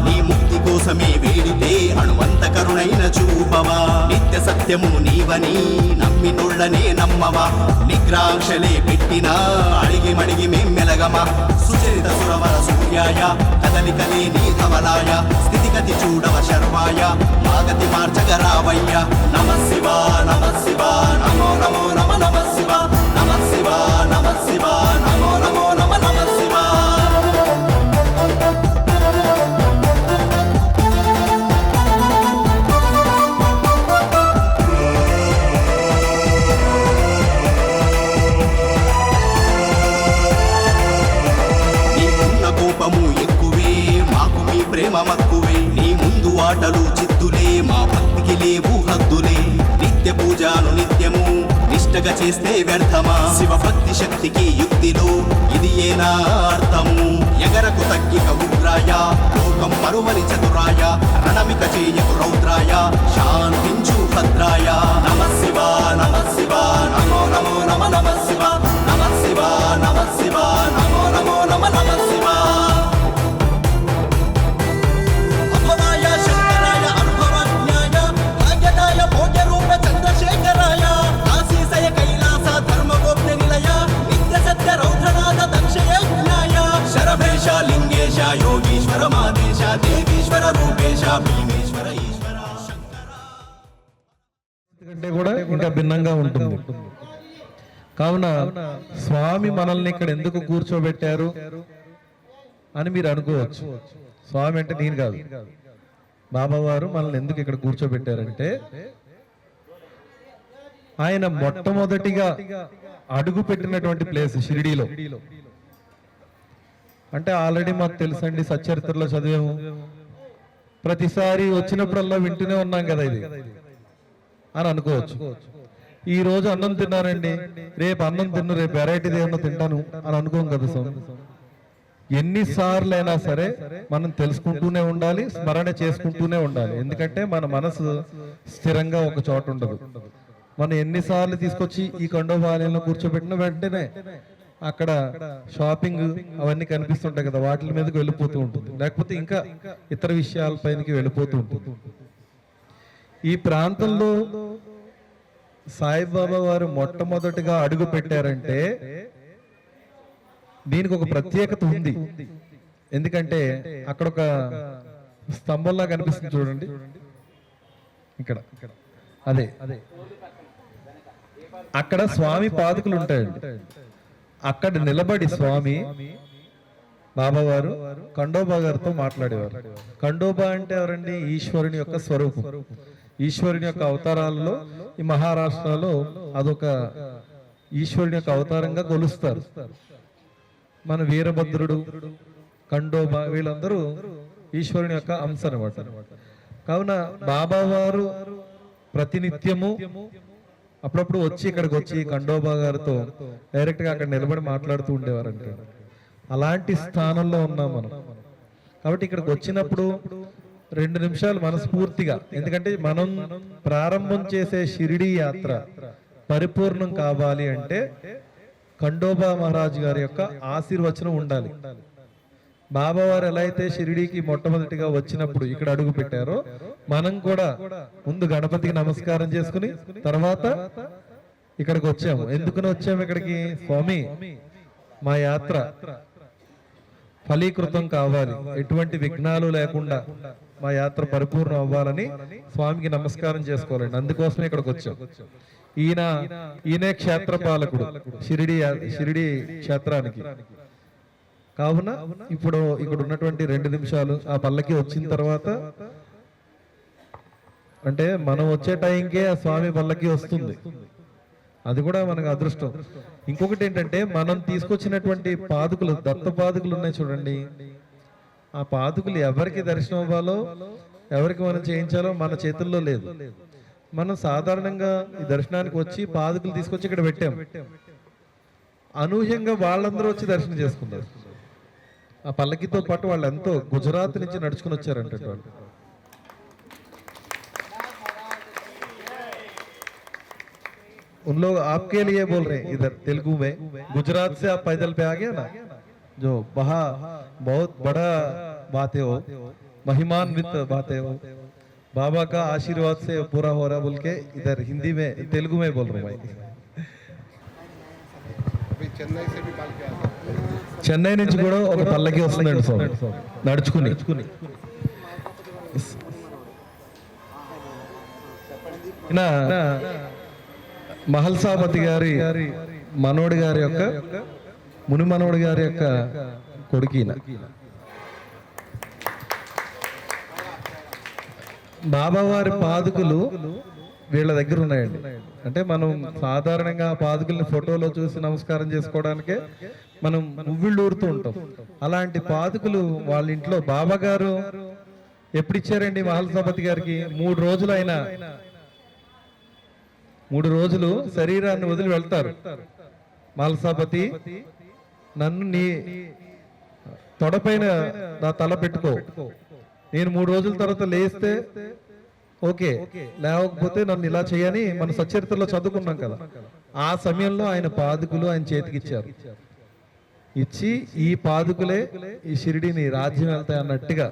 నీ ముక్తి కోసమే వేడితే అణువంత కరుణైన చూపవా. నిత్య సత్యము నీవని నమ్మినోళ్ళనే నమ్మవా. నిగ్రాక్షలే పెట్టినా అడిగి మడిగి మెల్లగమా. సుచరిత సురవర సూర్యాయ కదలికలే నీ ధవలాయ. స్థితిగతి చూడవ శర్వాయ మాగతి మార్చగరావయ్య. నమ శివ నమ శివ నమో నమో నమ నమ శివ. నమ శివ నమ శివ నమో నమో నమ నమ శివ. ప్రేమ మక్కువే నీ ముందు ఆటలు చిత్తులే. మా భక్తికి లేవు హద్దులే. నిత్య పూజను నిత్యము నిష్టగా చేస్తే వ్యర్థమా. శివ భక్తి శక్తికి యుక్తిలో ఇది ఏనా అర్థము. ఎగరకు తగ్గిక ఉగ్రాయ లోకం మరువని చతురాయ. రణమిక చేయకు రౌద్రాయ శాంతించు భద్రాయ. నమ శివ నమ శివ నమో నమో నమ నమ శివ. నమ శివ నమ శివ నమో నమో నమ నమ శివ. లింగేశ యోగీశ్వర మాదేశ దేవీశ్వర రూపేశ భీమేశ్వర ఈశ్వర కంటే కూడా ఇంకా భిన్నంగా ఉంటుంది. కావున స్వామి మనల్ని ఇక్కడ ఎందుకు కూర్చోబెట్టారు అని మీరు అనుకోవచ్చు. స్వామి అంటే నేను కాదు, బాబావారు మనల్ని ఎందుకు ఇక్కడ కూర్చోబెట్టారంటే ఆయన మొట్టమొదటిగా అడుగు పెట్టినటువంటి ప్లేస్ షిరిడీలో. అంటే ఆల్రెడీ మాకు తెలుసండి, సచ్చరిత్రలో చదివాము, ప్రతిసారి వచ్చినప్పుడల్లా వింటూనే ఉన్నాం కదా ఇది అని అనుకోవచ్చు. ఈ రోజు అన్నం తిన్నానండి, రేపు అన్నం తిన్ను, రేపు వెరైటీది ఏమన్నా తింటాను అని అనుకోం కదా స్వామి. ఎన్నిసార్లు అయినా సరే మనం తెలుసుకుంటూనే ఉండాలి, స్మరణ చేసుకుంటూనే ఉండాలి. ఎందుకంటే మన మనసు స్థిరంగా ఒక చోట ఉండదు. మనం ఎన్నిసార్లు తీసుకొచ్చి ఈ ఖండోబాలయంలో కూర్చోబెట్టిన వెంటనే అక్కడ షాపింగ్ అవన్నీ కనిపిస్తుంటాయి కదా, వాటి మీదకి వెళ్ళిపోతూ ఉంటుంది, లేకపోతే ఇంకా ఇతర విషయాల పైనకి వెళ్ళిపోతూ ఉంటుంది. ఈ ప్రాంతంలో సాయిబాబా వారు మొట్టమొదటిగా అడుగు పెట్టారంటే దీనికి ఒక ప్రత్యేకత ఉంది. ఎందుకంటే అక్కడ ఒక స్తంభంలా కనిపిస్తుంది చూడండి, ఇక్కడ అదే అక్కడ స్వామి పాదుకలు ఉంటాయండి. అక్కడ నిలబడి స్వామి బాబావారు ఖండోబా గారితో మాట్లాడేవారు. ఖండోబా అంటే ఎవరండి? ఈశ్వరుని యొక్క స్వరూపం, ఈశ్వరుని యొక్క అవతారాలలో ఈ మహారాష్ట్రలో అదొక ఈశ్వరుని యొక్క అవతారంగా కొలుస్తారు. మన వీరభద్రుడు, ఖండోబా వీళ్ళందరూ ఈశ్వరుని యొక్క అంశ అనమాట. కావున బాబా వారు ప్రతినిత్యము అప్పుడప్పుడు వచ్చి ఇక్కడికి వచ్చి ఖండోబా గారితో డైరెక్ట్ గా అక్కడ నిలబడి మాట్లాడుతూ ఉండేవారంట. అలాంటి స్థానంలో ఉన్నాం మనం. కాబట్టి ఇక్కడికి వచ్చినప్పుడు 2 నిమిషాలు మనస్ఫూర్తిగా, ఎందుకంటే మనం ప్రారంభం చేసే షిరిడీ యాత్ర పరిపూర్ణం కావాలి అంటే ఖండోబా మహారాజ్ గారి యొక్క ఆశీర్వచనం ఉండాలి. బాబా వారు ఎలా అయితే షిరిడీకి మొట్టమొదటిగా వచ్చినప్పుడు ఇక్కడ అడుగు పెట్టారో, మనం కూడా ముందు గణపతికి నమస్కారం చేసుకుని తర్వాత ఇక్కడికి వచ్చాము. ఎందుకని వచ్చాము ఇక్కడికి? స్వామి, మా యాత్ర ఫలీకృతం కావాలి, ఎటువంటి విఘ్నాలు లేకుండా మా యాత్ర పరిపూర్ణం అవ్వాలని స్వామికి నమస్కారం చేసుకోవాలండి. అందుకోసమే ఇక్కడికి వచ్చాం. ఈయనే క్షేత్రపాలకుడు షిరిడి క్షేత్రానికి. కావున ఇప్పుడు ఇక్కడ ఉన్నటువంటి 2 నిమిషాలు ఆ పల్లకి వచ్చిన తర్వాత, అంటే మనం వచ్చే టైంకే ఆ స్వామి పల్లకి వస్తుంది, అది కూడా మనకు అదృష్టం. ఇంకొకటి ఏంటంటే, మనం తీసుకొచ్చినటువంటి పాదుకులు, దత్త పాదుకులు ఉన్నాయి చూడండి, ఆ పాదుకులు ఎవరికి దర్శనం అవ్వాలో, ఎవరికి మనం చేయించాలో మన చేతుల్లో లేదు. మనం సాధారణంగా ఈ దర్శనానికి వచ్చి పాదుకులు తీసుకొచ్చి ఇక్కడ పెట్టాం, అనూహ్యంగా వాళ్ళందరూ వచ్చి దర్శనం చేసుకున్నారు. ఆ పల్లకితో పాటు వాళ్ళు ఎంతో గుజరాత్ నుంచి నడుచుకుని వచ్చారంటే వాళ్ళు. उन लोग आपके लिए बोल रहे हैं इधर तेलुगु में, गुजरात से आप पैदल पे आ गए ना, जो बहुत बड़ा बात है वो, महिमान्वित बात है वो, बाबा का आशीर्वाद से पूरा हो रहा बोल के इधर हिंदी में तेलुगु में बोल रहे भाई. చెన్నై నుంచి కూడా ఒక పల్లకి వస్తుందండి స్వామి నడుచుకుని. మహల్సాపతి గారి మనోడి గారి యొక్క ముని మనోడి గారి యొక్క కొడుకిన బాబావారి పాదుకులు వీళ్ళ దగ్గర ఉన్నాయండి. అంటే మనం సాధారణంగా పాదుకుల్ని ఫోటోలో చూసి నమస్కారం చేసుకోవడానికే మనం మువ్విళ్ళు ఊరుతూ ఉంటాం. అలాంటి పాదుకులు వాళ్ళ ఇంట్లో బాబా గారు ఎప్పుడు ఇచ్చారండి మహల్సాపతి గారికి? 3 రోజులు అయినా 3 రోజులు శరీరాన్ని వదిలి వెళ్తారు. మహల్సాపతి, నన్ను నీ తొడపైన నా తల పెట్టుకో, నేను 3 రోజుల తర్వాత లేస్తే ఓకే, లేకపోతే నన్ను ఇలా చేయని మన సచరిత్రలో చదువుకున్నాం కదా. ఆ సమయంలో ఆయన పాదుకులు ఆయన చేతికి ఇచ్చారు. ఇచ్చి ఈ పాదుకులే ఈ షిరిడిని రాజ్యం వెళ్తాయి అన్నట్టుగా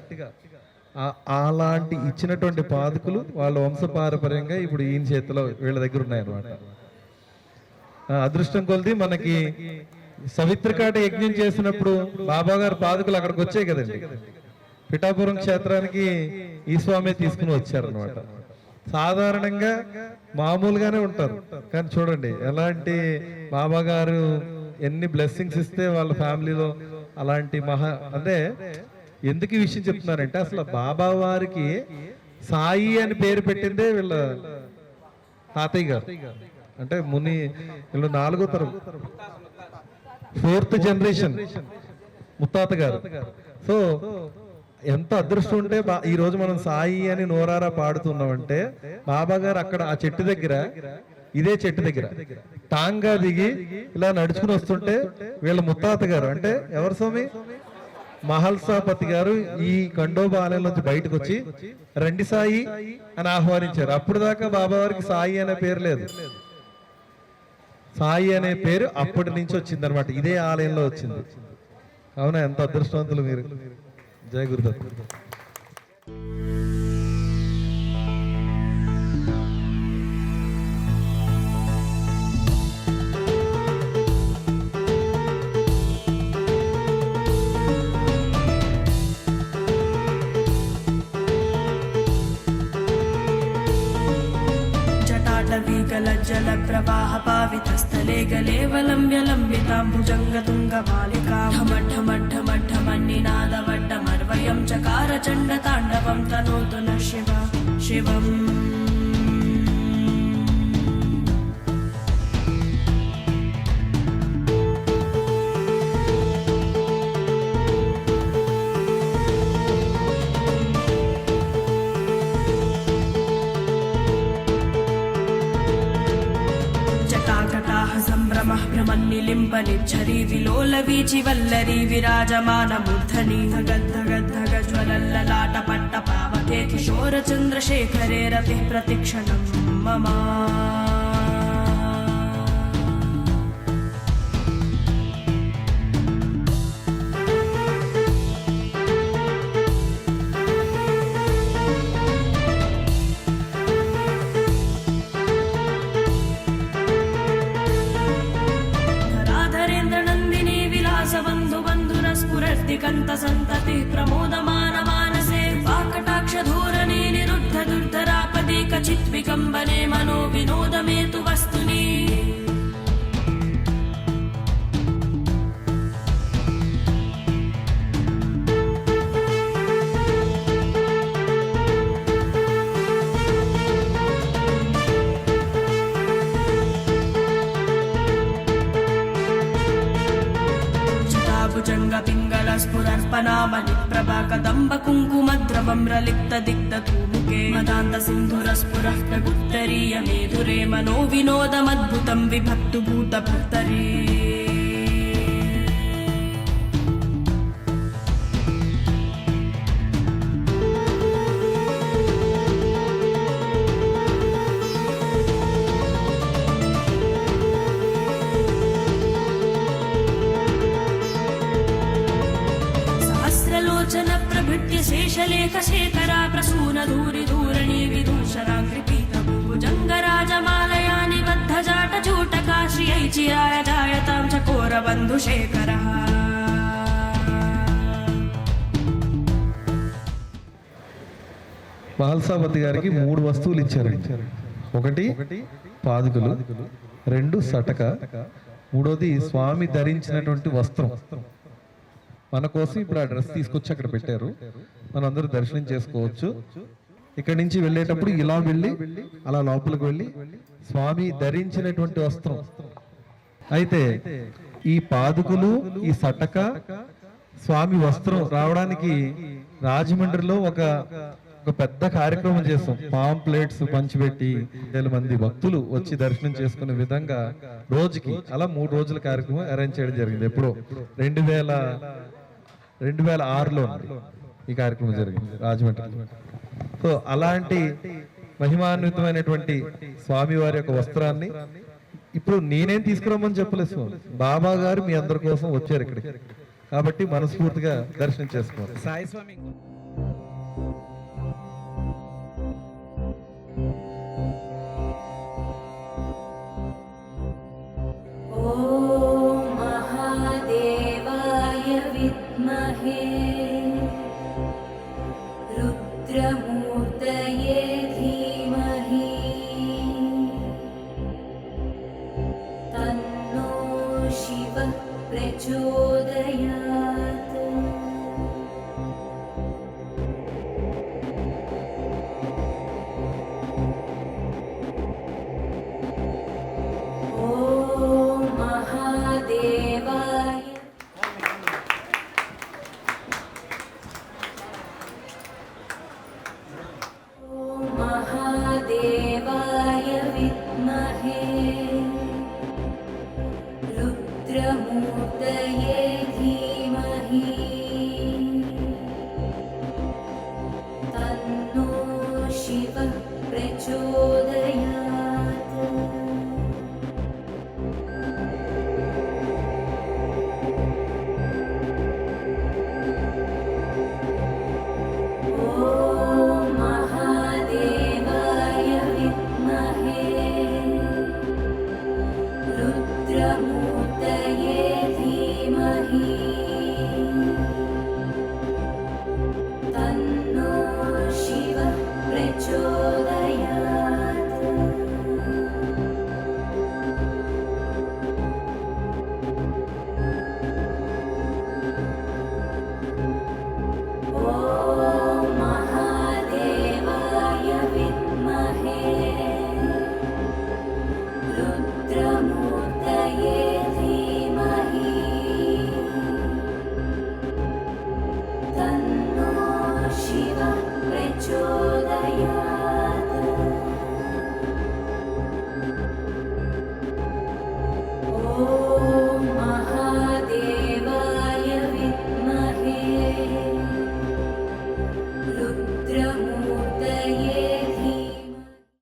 అలాంటి ఇచ్చినటువంటి పాదుకులు వాళ్ళ వంశపారపర్యంగా ఇప్పుడు ఈయన చేతిలో వీళ్ళ దగ్గర ఉన్నాయన్నమాట. అదృష్టం కొలిది మనకి సవిత్రకాట యజ్ఞం చేసినప్పుడు బాబా గారు పాదుకులు అక్కడికి వచ్చాయి కదండి. పిఠాపురం క్షేత్రానికి ఈ స్వామి తీసుకుని వచ్చారనమాట. సాధారణంగా మామూలుగానే ఉంటారు, కానీ చూడండి ఎలాంటి బాబా గారు ఎన్ని బ్లెస్సింగ్స్ ఇస్తే వాళ్ళ ఫ్యామిలీలో అలాంటి అంటే ఎందుకు ఈ విషయం చెప్తున్నారంటే, అసలు బాబా వారికి సాయి అని పేరు పెట్టిందే వీళ్ళ తాతయ్య గారు. అంటే ముని వీళ్ళు 4వ తరం 4th జనరేషన్ ముత్తాత గారు. సో ఎంత అదృష్టం ఉంటే ఈ రోజు మనం సాయి అని నోరారా పాడుతున్నామంటే, బాబా గారు అక్కడ ఆ చెట్టు దగ్గర, ఇదే చెట్టు దగ్గర టాంగా దిగి ఇలా నడుచుకుని వస్తుంటే వీళ్ళ ముత్తాత గారు, అంటే ఎవరు స్వామి? మహల్సాపతి గారు ఈ ఖండోబా ఆలయం నుంచి బయటకు వచ్చి రండి సాయి అని ఆహ్వానించారు. అప్పుడు దాకా బాబా వారికి సాయి అనే పేరు లేదు. సాయి అనే పేరు అప్పటి నుంచి వచ్చింది అనమాట, ఇదే ఆలయంలో వచ్చింది. అవునా, ఎంత అదృష్టవంతులు మీరు. జయ గురుదత్. जल प्रवाह पावितस्थले गलेवलम्ब्य लम्बिताम्बुजङ्गतुङ्गमालिका ढमढमढमढमन्निनादवड्डमर्वयं चकार चण्डताण्डवं तनोतु न शिवम्. సంభ్రమః భ్రమన్నిలింప నిచ్చరీ విలోల వీచి వల్లరీ విరాజమానమూర్ధని ధగద్ధగద్ధగజ్వలల్లలాట పట్ట పావకే కిశోర చంద్రశేఖరే రతిః ప్రతిక్షణం మమ స్ఫురస్తికంత సంతతి ప్రమోదమాన మానసే వాకటాక్ష ధోరణి నిరుద్ధ దుర్ధరాపది కచిత్ వికంబనే మనో వినోదమేతు వస్తుని భుజంగ పింగళ స్ఫురర్పణామణి ప్రభా కదంబ కుంకుమద్రవం రలిప్త దిగ్ధ తూముకే మదాంత సింధుర స్ఫురః ప్రగుత్తరీయ మేధురే మనో వినోదమద్భుతం విభక్తు భూత భర్తరే శేషలేఖ శేఖరా ప్రసూన ధూరి ధూరణి విదూషరాగ్రిపీత భుజంగరాజమాలయాని బద్ధ జాట జూటకా శ్రియై చిరాయ జాయతాం చకోర బంధు శేఖరః మహల్సాపతి గారికి 3 వస్తువులు ఇచ్చారండి. ఒకటి పాదుకలు, 2 సటక, 3వది స్వామి ధరించినటువంటి వస్త్రం. మన కోసం ఇప్పుడు ఆ డ్రెస్ తీసుకొచ్చి అక్కడ పెట్టారు. మనందరూ దర్శనం చేసుకోవచ్చు. ఇక్కడి నుంచి వెళ్ళేటప్పుడు ఇలా వెళ్ళి అలా లోపలికి వెళ్ళి స్వామి ధరించినటువంటి వస్త్రం. అయితే ఈ పాదుకులు, ఈ సటక, స్వామి వస్త్రం రావడానికి రాజమండ్రిలో ఒక పెద్ద కార్యక్రమం చేస్తాం. పాంప్లెట్స్ పంచిపెట్టి 1000 మంది భక్తులు వచ్చి దర్శనం చేసుకునే విధంగా రోజుకి అలా 3 రోజుల కార్యక్రమం అరేంజ్ చేయడం జరిగింది. ఎప్పుడో 2006లో ఈ కార్యక్రమం జరిగింది రాజమండ్రి. సో అలాంటి మహిమాన్వితమైనటువంటి స్వామి వారి యొక్క వస్త్రాన్ని ఇప్పుడు నేనేం తీసుకురమ్మని చెప్పలేదు స్వామి, బాబా గారు మీ అందరి కోసం వచ్చారు ఇక్కడికి. కాబట్టి మనస్ఫూర్తిగా దర్శనం చేసుకోవాలి. సాయి స్వామి रुद्रमूर्तये धीमहि तन्नो शिवः प्रचोदयात्। ॐ महादेवाय महादेवाय विद्महे रुद्रमूर्तये धीमहि तन्नो शिवः प्रचोदयात्। रुद्रमूर्तये धीमहि तन्नो शिवः प्रचोदयात्। ॐ महादेवाय विद्महे रुद्रमूर्तये धीमहि तन्नो शिवः प्रचोदयात्।